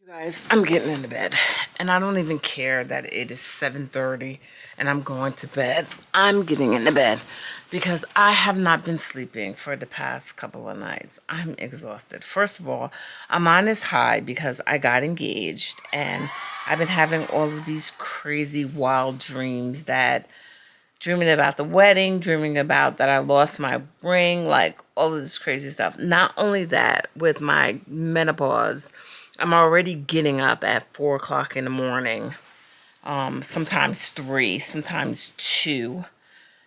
Guys, I'm getting into bed and I don't even care that it is 7:30 and I'm going to bed. I'm getting into bed because I have not been sleeping for the past couple of nights. I'm exhausted. First of all, I'm on this high because I got engaged and I've been having all of these crazy wild dreams that dreaming about the wedding, dreaming about that I lost my ring, like all of this crazy stuff. Not only that, with my menopause, I'm already getting up at 4 o'clock in the morning, sometimes three, sometimes two.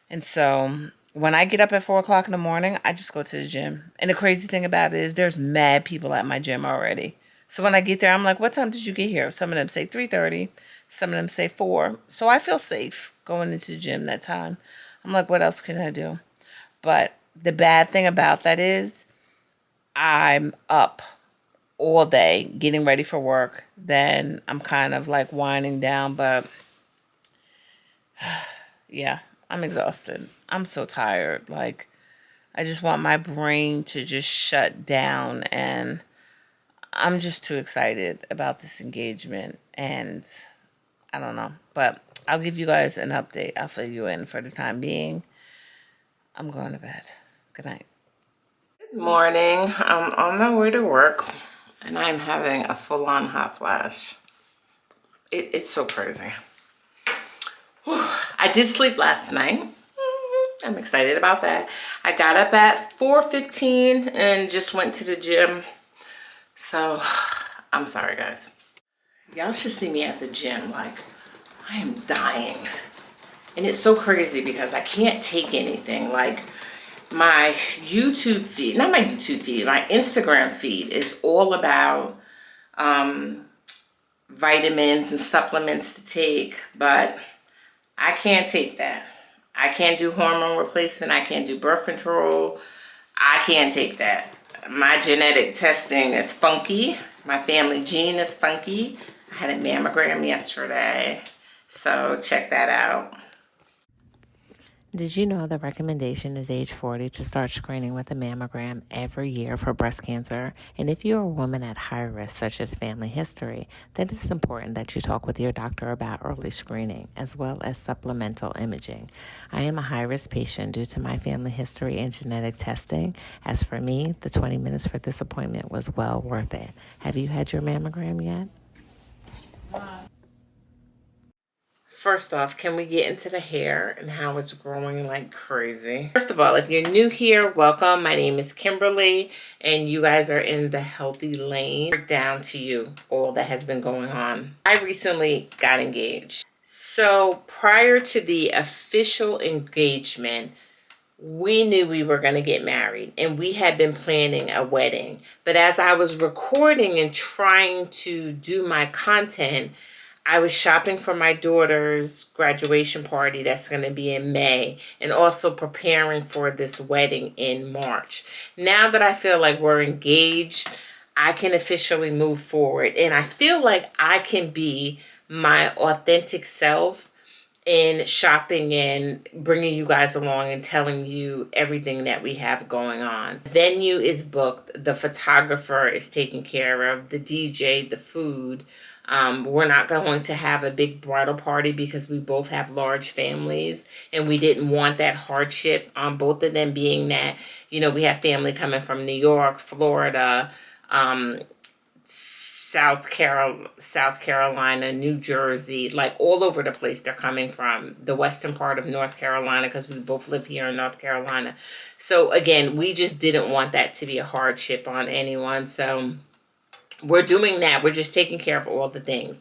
And so when I get up at 4 o'clock in the morning, I just go to the gym. And the crazy thing about it is there's mad people at my gym already. So when I get there, I'm like, what time did you get here? Some of them say 3:30. Some of them say 4. So I feel safe going into the gym that time. I'm like, what else can I do? But the bad thing about that is I'm up all day getting ready for work. Then I'm kind of like winding down. But yeah, I'm exhausted. I'm so tired. Like, I just want my brain to just shut down, and I'm just too excited about this engagement, and I don't know. But I'll give you guys an update. I'll fill you in. For the time being, I'm going to bed. Good night. Good morning. I'm on my way to work and I'm having a full-on hot flash. It's so crazy. Whew. I did sleep last night. I'm excited about that. I got up at 4:15 and just went to the gym. So I'm sorry, guys. Y'all should see me at the gym. Like, I am dying. And it's so crazy because I can't take anything. Like, my YouTube feed, not my YouTube feed, my Instagram feed is all about vitamins and supplements to take, but I can't take that. I can't do hormone replacement. I can't do birth control. I can't take that. My genetic testing is funky. My family gene is funky. I had a mammogram yesterday, so check that out. Did you know the recommendation is age 40 to start screening with a mammogram every year for breast cancer? And if you're a woman at high risk, such as family history, then it's important that you talk with your doctor about early screening, as well as supplemental imaging. I am a high-risk patient due to my family history and genetic testing. As for me, the 20 minutes for this appointment was well worth it. Have you had your mammogram yet? First off, can we get into the hair and how it's growing like crazy? First of all, if you're new here, welcome. My name is Kimberly, and you guys are in the healthy lane. Break down to you all that has been going on. I recently got engaged. So prior to the official engagement, we knew we were going to get married and we had been planning a wedding. But as I was recording and trying to do my content, I was shopping for my daughter's graduation party that's going to be in May, and also preparing for this wedding in March. Now that I feel like we're engaged, I can officially move forward, and I feel like I can be my authentic self in shopping and bringing you guys along and telling you everything that we have going on. The venue is booked, the photographer is taken care of, the DJ, the food. We're not going to have a big bridal party because we both have large families, and we didn't want that hardship on both of them, being that, you know, we have family coming from New York, Florida, South Carolina, New Jersey, like all over the place they're coming from. The western part of North Carolina, because we both live here in North Carolina. So again, we just didn't want that to be a hardship on anyone. So we're doing that. We're just taking care of all the things.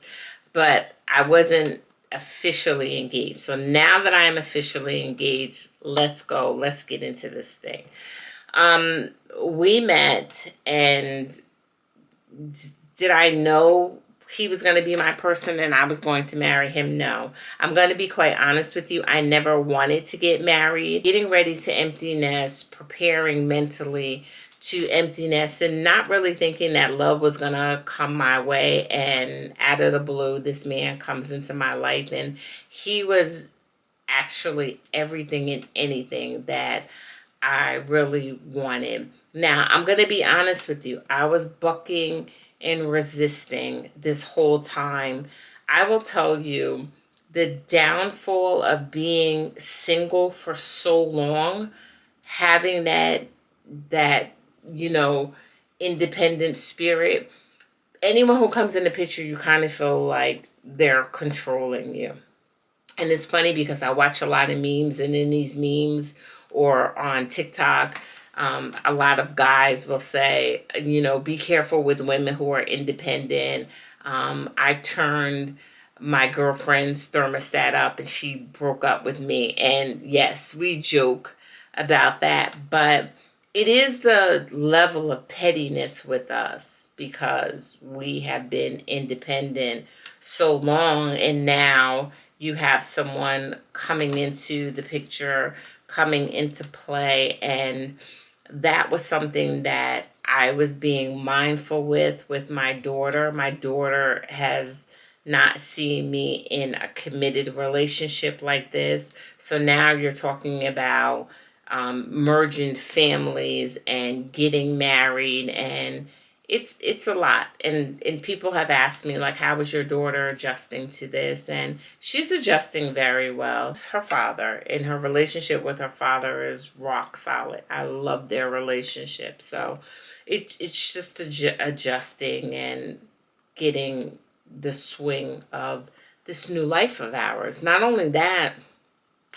But I wasn't officially engaged. So now that I am officially engaged, let's go. Let's get into this thing. We met, and did I know he was going to be my person and I was going to marry him? No. I'm going to be quite honest with you. I never wanted to get married. Getting ready to empty nest, preparing mentally to empty nest, and not really thinking that love was going to come my way. And out of the blue, this man comes into my life, and he was actually everything and anything that I really wanted. Now, I'm going to be honest with you. I was bucking and resisting this whole time. I will tell you, the downfall of being single for so long, having that you know independent spirit, anyone who comes in the picture, you kind of feel like they're controlling you. And it's funny because I watch a lot of memes, and in these memes or on TikTok, a lot of guys will say, be careful with women who are independent. I turned my girlfriend's thermostat up and she broke up with me. And yes, we joke about that, but it is the level of pettiness with us because we have been independent so long, and now you have someone coming into the picture, coming into play, and that was something that I was being mindful with my daughter. My daughter has not seen me in a committed relationship like this. So now you're talking about merging families and getting married, and it's a lot. And people have asked me, like, how is your daughter adjusting to this? And she's adjusting very well. It's her father, and her relationship with her father is rock solid. I love their relationship. So it's just adjusting and getting the swing of this new life of ours. Not only that,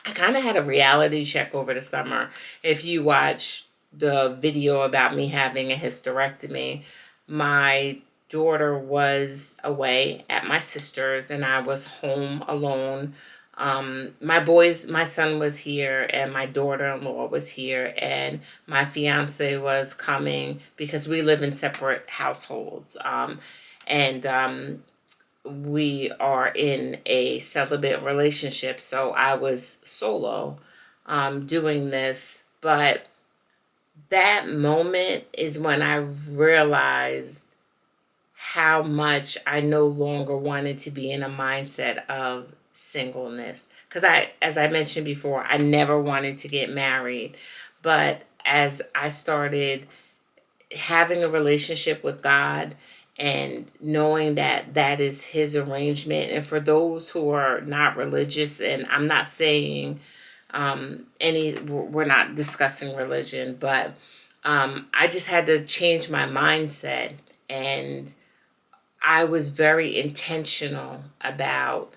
I kind of had a reality check over the summer. If you watch the video about me having a hysterectomy, my daughter was away at my sister's and I was home alone. My son was here and my daughter-in-law was here, and my fiance was coming because we live in separate households. And we are in a celibate relationship, so I was solo doing this. But that moment is when I realized how much I no longer wanted to be in a mindset of singleness. Because as I mentioned before, I never wanted to get married. But as I started having a relationship with God and knowing that that is his arrangement, and for those who are not religious, and I'm not saying we're not discussing religion, but I just had to change my mindset, and I was very intentional about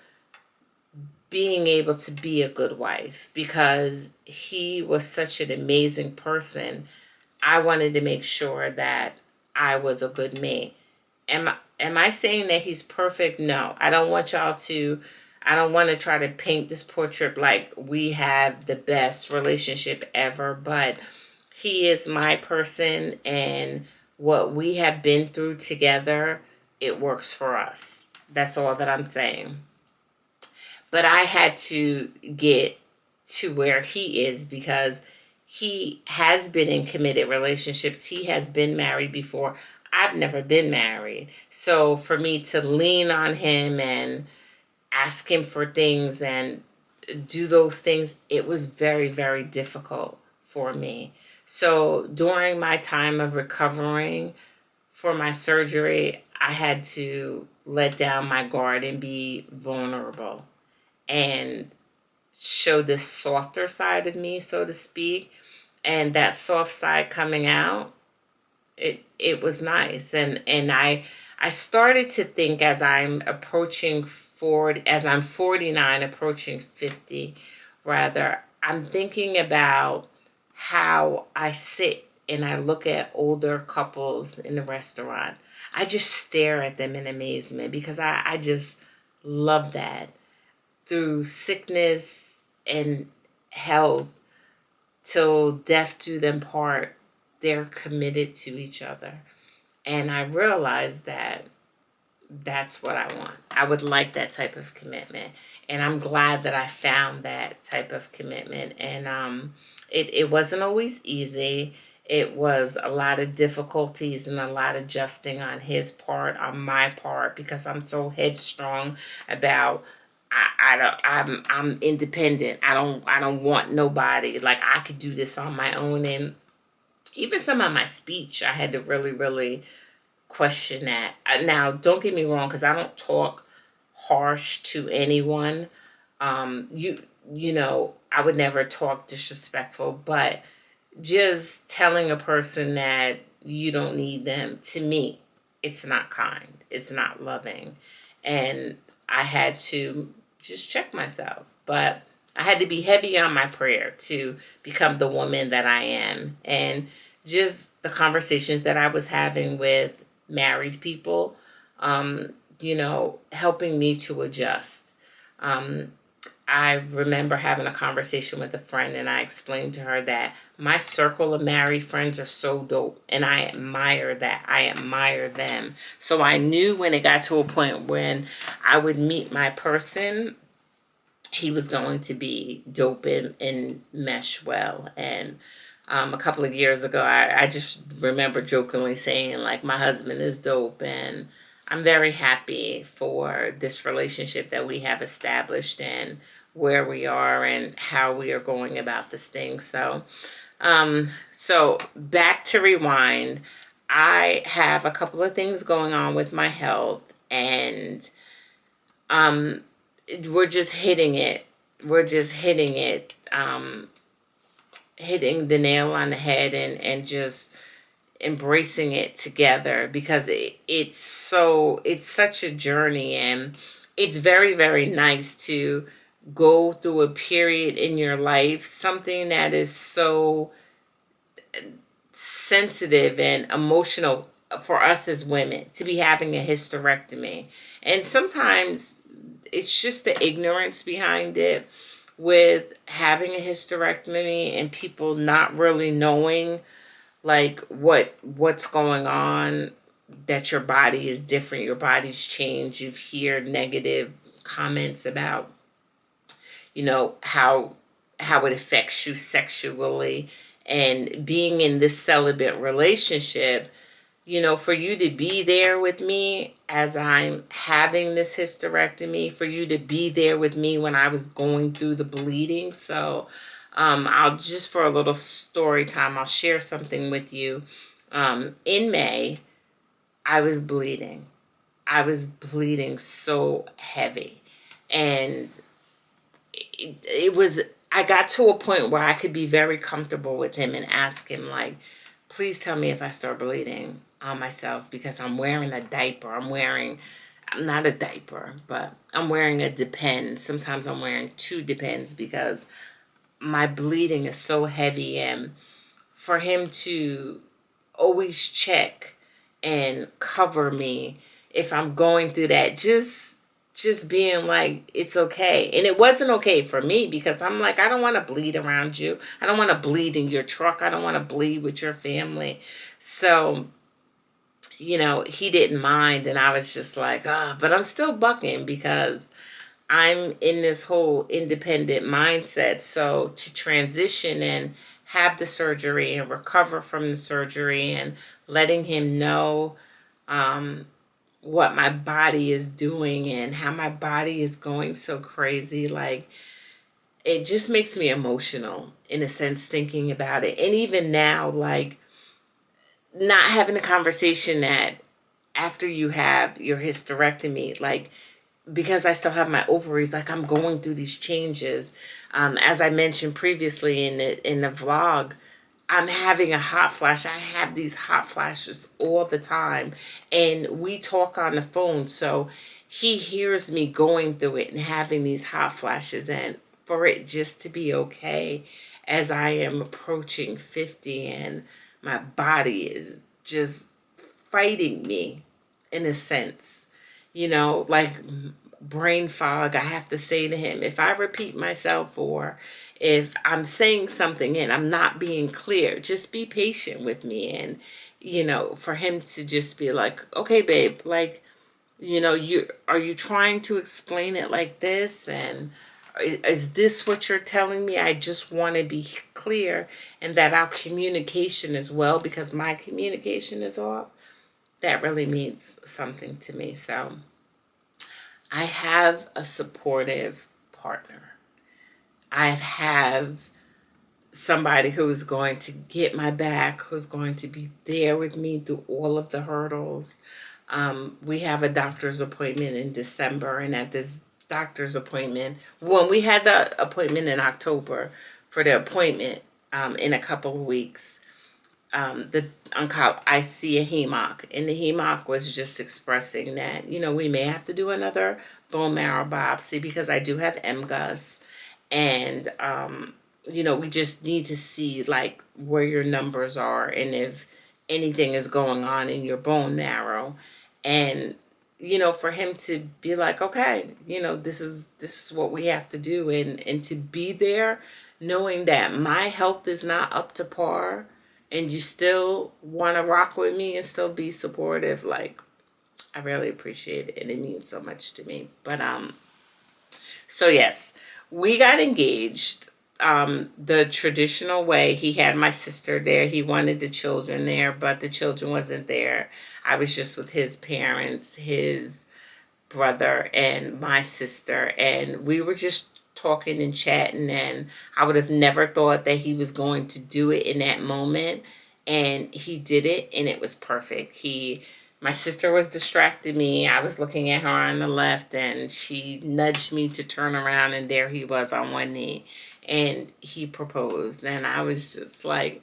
being able to be a good wife because he was such an amazing person. I wanted to make sure that I was a good me. Am I saying that he's perfect? No. I don't want to try to paint this portrait like we have the best relationship ever, but he is my person, and what we have been through together, it works for us. That's all that I'm saying. But I had to get to where he is because he has been in committed relationships. He has been married before. I've never been married. So for me to lean on him and ask him for things and do those things, it was very, very difficult for me. So during my time of recovering for my surgery, I had to let down my guard and be vulnerable and show this softer side of me, so to speak. And that soft side coming out, it was nice. And I started to think as I'm approaching 40, as I'm 49, approaching 50, rather, I'm thinking about how I sit and I look at older couples in the restaurant. I just stare at them in amazement because I just love that. Through sickness and health, till death do them part, they're committed to each other. And I realized that that's what I want. I would like that type of commitment. And I'm glad that I found that type of commitment. And it wasn't always easy. It was a lot of difficulties and a lot of adjusting on his part, on my part, because I'm so headstrong about I'm independent. I don't want nobody. Like, I could do this on my own. And even some of my speech, I had to really, really question that. Now, don't get me wrong, because I don't talk harsh to anyone. You know, I would never talk disrespectful, but just telling a person that you don't need them, to me, it's not kind. It's not loving. And I had to just check myself. But I had to be heavy on my prayer to become the woman that I am. And just the conversations that I was having with married people, you know, helping me to adjust. Um, I remember having a conversation with a friend, and I explained to her that my circle of married friends are so dope, and I admire that. I admire them. So I knew when it got to a point when I would meet my person, he was going to be dope and mesh well. And a couple of years ago, I just remember jokingly saying, like, my husband is dope, and I'm very happy for this relationship that we have established and where we are and how we are going about this thing. So back to rewind. I have a couple of things going on with my health, and um, we're just hitting it. We're just hitting it, hitting the nail on the head, and just embracing it together, because it's such a journey, and it's very, very nice to go through a period in your life, something that is so sensitive and emotional for us as women, to be having a hysterectomy. And sometimes it's just the ignorance behind it, with having a hysterectomy and people not really knowing like what's going on, that your body is different, your body's changed. You hear negative comments about, you know, how it affects you sexually, and being in this celibate relationship, you know, for you to be there with me as I'm having this hysterectomy, for you to be there with me when I was going through the bleeding. So I'll just, for a little story time, I'll share something with you. In May, I was bleeding. I was bleeding so heavy. And it was, I got to a point where I could be very comfortable with him and ask him, like, please tell me if I start bleeding on myself, because I'm wearing a diaper. I'm not a diaper, but I'm wearing a Depend. Sometimes I'm wearing two Depends because my bleeding is so heavy. And for him to always check and cover me if I'm going through that, just being like, it's okay. And it wasn't okay for me, because I'm like, I don't want to bleed around you. I don't want to bleed in your truck. I don't want to bleed with your family. So, you know, he didn't mind. And I was just like, but I'm still bucking, because I'm in this whole independent mindset. So to transition and have the surgery and recover from the surgery, and letting him know what my body is doing and how my body is going so crazy, like, it just makes me emotional in a sense, thinking about it. And even now, like, not having a conversation that after you have your hysterectomy, like, because I still have my ovaries, like, I'm going through these changes. As I mentioned previously in the vlog, I'm having a hot flash. I have these hot flashes all the time, and we talk on the phone, so he hears me going through it and having these hot flashes. And for it just to be okay as I am approaching 50, and my body is just fighting me in a sense, you know, like brain fog. I have to say to him, if I repeat myself, or if I'm saying something and I'm not being clear, just be patient with me. And, you know, for him to just be like, okay, babe, like, you know, are you trying to explain it like this? And is this what you're telling me? I just want to be clear, and that our communication is well, because my communication is off. That really means something to me. So I have a supportive partner. I have somebody who's going to get my back, who's going to be there with me through all of the hurdles. We have a doctor's appointment in December, and at this doctor's appointment, when we had the appointment in October for the appointment in a couple of weeks, I see a HEMOC, and the HEMOC was just expressing that, we may have to do another bone marrow biopsy because I do have MGUS, and we just need to see like where your numbers are and if anything is going on in your bone marrow. And for him to be like, okay, this is what we have to do, and to be there knowing that my health is not up to par, and you still want to rock with me and still be supportive, like, I really appreciate it, and it means so much to me. But so yes, we got engaged the traditional way. He had my sister there. He wanted the children there, but the children wasn't there. I was just with his parents, his brother, and my sister, and we were just talking and chatting, and I would have never thought that he was going to do it in that moment, and he did it, and it was perfect. My sister was distracting me. I was looking at her on the left, and she nudged me to turn around, and there he was on one knee, and he proposed, and I was just like,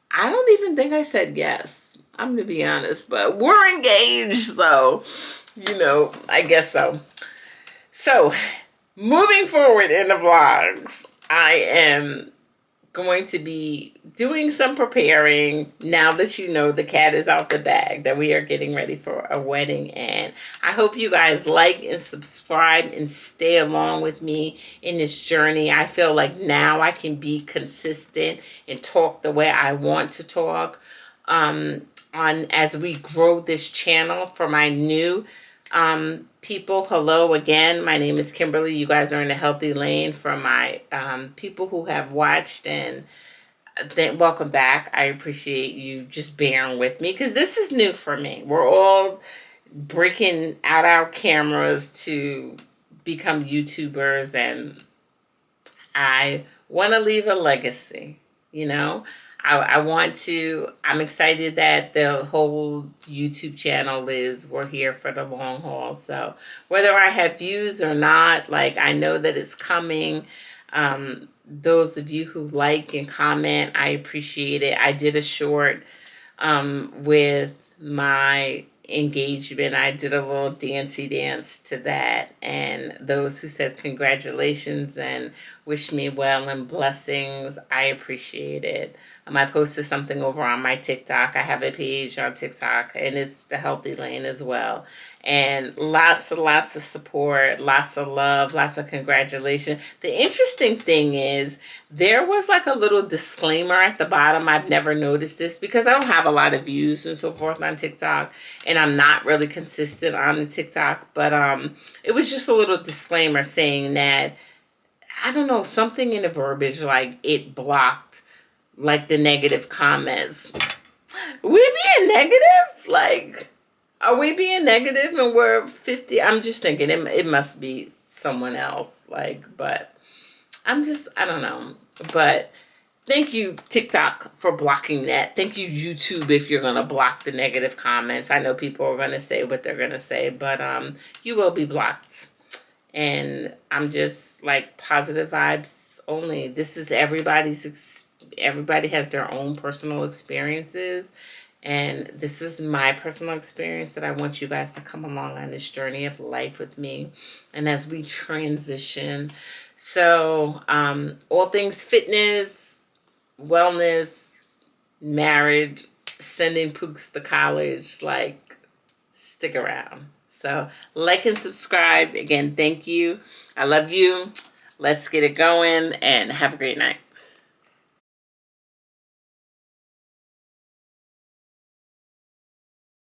I don't even think I said yes. I'm going to be honest, but we're engaged, so, I guess so. So, moving forward in the vlogs, I am going to be doing some preparing now that the cat is out the bag, that we are getting ready for a wedding. And I hope you guys like and subscribe and stay along with me in this journey. I feel like now I can be consistent and talk the way I want to talk as we grow this channel. For my new people, hello again. My name is Kimberly. You guys are in a healthy lane. For my people who have watched, and welcome back. I appreciate you just bearing with me because this is new for me. We're all breaking out our cameras to become YouTubers, and I want to leave a legacy, I'm excited that the whole YouTube channel we're here for the long haul. So whether I have views or not, like, I know that it's coming. Those of you who like and comment, I appreciate it. I did a short with my engagement. I did a little dancey dance to that, and those who said congratulations and wish me well and blessings, I appreciate it. I posted something over on my TikTok. I have a page on TikTok, and it's the Healthy Lane as well. And lots of support, lots of love, lots of congratulations. The interesting thing is there was like a little disclaimer at the bottom. I've never noticed this because I don't have a lot of views and so forth on TikTok, and I'm not really consistent on the TikTok. But it was just a little disclaimer saying that, I don't know, something in the verbiage, like it blocked like the negative comments. We being negative? Like, are we being negative and we're 50? I'm just thinking it must be someone else. Like, but I don't know. But thank you, TikTok, for blocking that. Thank you, YouTube, if you're going to block the negative comments. I know people are going to say what they're going to say, but you will be blocked. And I'm just like positive vibes only. This is everybody has their own personal experiences, and this is my personal experience that I want you guys to come along on this journey of life with me, and as we transition. So all things fitness, wellness, marriage, sending Pooks to college, like, stick around. So like and subscribe. Again, thank you. I love you. Let's get it going, and have a great night.